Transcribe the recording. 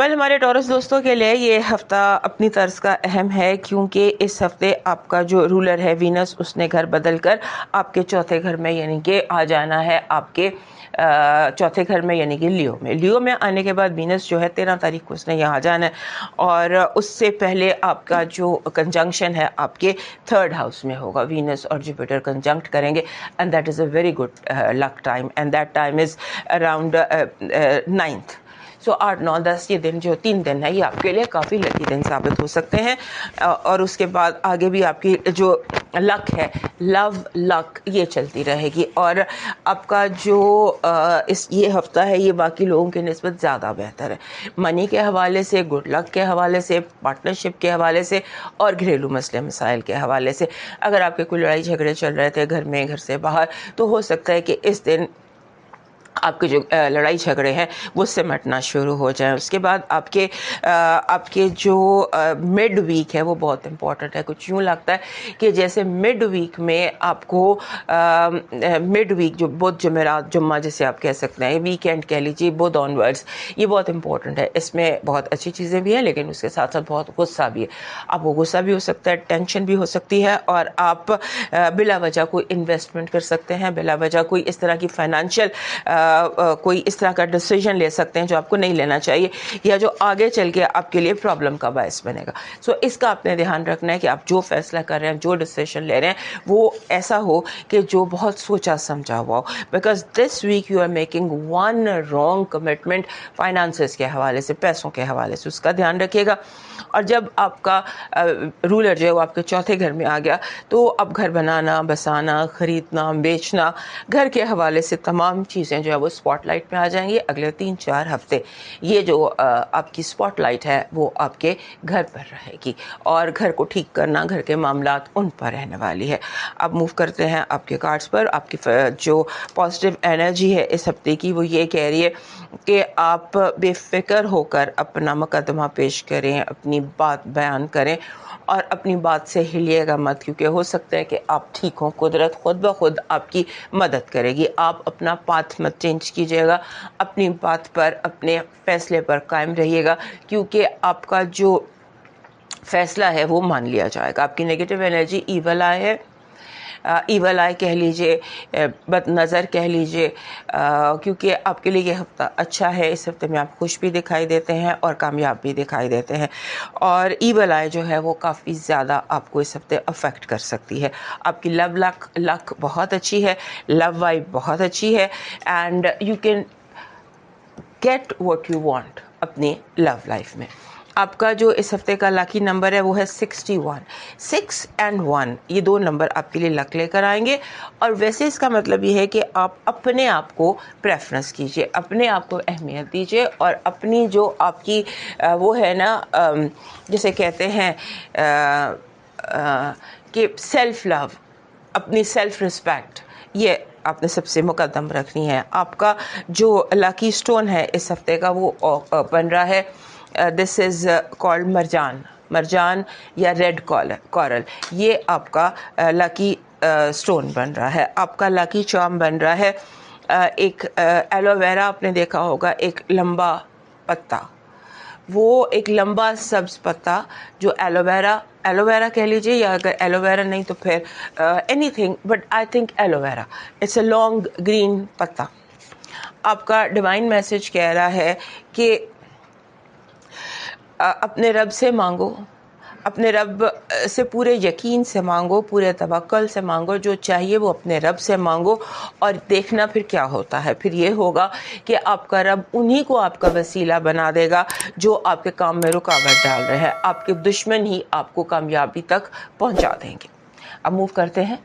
Well हमारे taurus दोस्तों के लिए ये हफ्ता अपनी तर्ज का अहम है, क्योंकि इस हफ्ते आपका जो रूलर है वीनस, उसने घर बदल कर आपके चौथे घर में यानी कि आ जाना है आपके चौथे घर में यानी कि लियो में आने के बाद वीनस जो है 13 तारीख को उसने यहाँ जाना है, और उससे पहले आपका जो कंजंक्शन है आपके थर्ड हाउस में होगा। वीनस और जुपिटर कंजंक्ट करेंगे and that is a very good luck time, and that time is around 9th। सो 8, 9, 10 ये दिन जो 3 दिन है ये आपके लिए काफ़ी लकी दिन साबित हो सकते हैं। और उसके बाद आगे भी आपकी जो लक है, लव लक, ये चलती रहेगी। और आपका जो इस ये हफ्ता है ये बाकी लोगों के निस्बत ज़्यादा बेहतर है, मनी के हवाले से, गुड लक के हवाले से, पार्टनरशिप के हवाले से और घरेलू मसले मसाइल के हवाले से। अगर आपके कोई लड़ाई झगड़े चल रहे थे घर में, घर से बाहर, तो हो सकता है कि इस दिन आपके जो लड़ाई झगड़े हैं वो सिमटना शुरू हो जाए। उसके बाद आपके जो मिड वीक है वो बहुत इम्पॉर्टेंट है। कुछ यूँ लगता है कि जैसे मिड वीक में आपको मिड वीक जो बुध जुमेरात जुम्मा जिसे आप कह सकते हैं, वीकेंड कह लीजिए, बुध ऑनवर्ड्स, ये बहुत इंपॉर्टेंट है। इसमें बहुत अच्छी चीज़ें भी हैं लेकिन उसके साथ साथ बहुत गुस्सा भी है। आपको गुस्सा भी हो सकता है, टेंशन भी हो सकती है, और आप बिला वजह कोई इन्वेस्टमेंट कर सकते हैं, बिला वजह कोई इस तरह की फाइनेंशियल कोई इस तरह का डिसीजन ले सकते हैं जो आपको नहीं लेना चाहिए, या जो आगे चल के आपके लिए प्रॉब्लम का बायस बनेगा। सो इसका आपने ध्यान रखना है कि आप जो फैसला कर रहे हैं, जो डिसीजन ले रहे हैं, वो ऐसा हो कि जो बहुत सोचा समझा हुआ हो, because this week you are making one wrong commitment finances के हवाले से, पैसों के हवाले से, उसका ध्यान रखिएगा। और जब आपका रूलर जो है वो आपके चौथे घर में आ गया, तो अब घर बनाना, बसाना, ख़रीदना, बेचना, घर के हवाले से तमाम चीज़ें जो है वो स्पॉटलाइट में आ जाएंगी अगले 3-4 हफ्ते। ये जो आपकी स्पॉटलाइट है वो आपके घर पर रहेगी, और घर को ठीक करना, घर के मामलात, उन पर रहने वाली है। अब मूव करते हैं आपके कार्ड्स पर। आपकी जो पॉजिटिव एनर्जी है इस हफ्ते की वो ये कह रही है कि आप बेफिक्र होकर अपना मुकदमा पेश करें, अपनी बात बयान करें, और अपनी बात से हिलिएगा मत, क्योंकि हो सकता है कि आप ठीक हों, कुदरत खुद ब खुद आपकी मदद करेगी। आप अपना पाथ मत चेंज कीजिएगा, अपनी बात पर, अपने फैसले पर कायम रहिएगा, क्योंकि आपका जो फैसला है वो मान लिया जाएगा। आपकी नेगेटिव एनर्जी ईवल आई है, ईवल आई कह लीजिए, बद नज़र कह लीजिए, क्योंकि आपके लिए ये हफ्ता अच्छा है। इस हफ्ते में आप खुश भी दिखाई देते हैं और कामयाब भी दिखाई देते हैं, और ईवल आई जो है वो काफ़ी ज़्यादा आपको इस हफ्ते अफेक्ट कर सकती है। आपकी लव लक बहुत अच्छी है, लव वाइब बहुत अच्छी है, and you can get what you want अपनी लव लाइफ में। आपका जो इस हफ्ते का लकी नंबर है वो है 61। 6 and 1 ये 2 नंबर आपके लिए लक लेकर आएंगे, और वैसे इसका मतलब ये है कि आप अपने आप को प्रेफरेंस कीजिए, अपने आप को अहमियत दीजिए, और अपनी जो आपकी वो है ना, जिसे कहते हैं कि सेल्फ लव, अपनी सेल्फ रिस्पेक्ट, ये आपने सबसे मुकद्दम रखनी है। आपका जो लकी स्टोन है इस हफ्ते का वो बन रहा है, दिस इज़ कॉल्ड मरजान या रेड कॉरल। ये आपका लकी स्टोन बन रहा है। आपका लकी चार्म बन रहा है एक एलोवेरा, आपने देखा होगा, एक लंबा पत्ता, वो एक लंबा सब्ज पत्ता जो एलोवेरा कह लीजिए, या अगर एलोवेरा नहीं तो फिर anything, but I think aloe vera, it's a long green पत्ता। आपका डिवाइन मैसेज कह रहा है कि अपने रब से मांगो, अपने रब से पूरे यकीन से मांगो, पूरे तवक्कल से मांगो, जो चाहिए वो अपने रब से मांगो, और देखना फिर क्या होता है। फिर ये होगा कि आपका रब उन्हीं को आपका वसीला बना देगा जो आपके काम में रुकावट डाल रहे हैं। आपके दुश्मन ही आपको कामयाबी तक पहुंचा देंगे। अब मूव करते हैं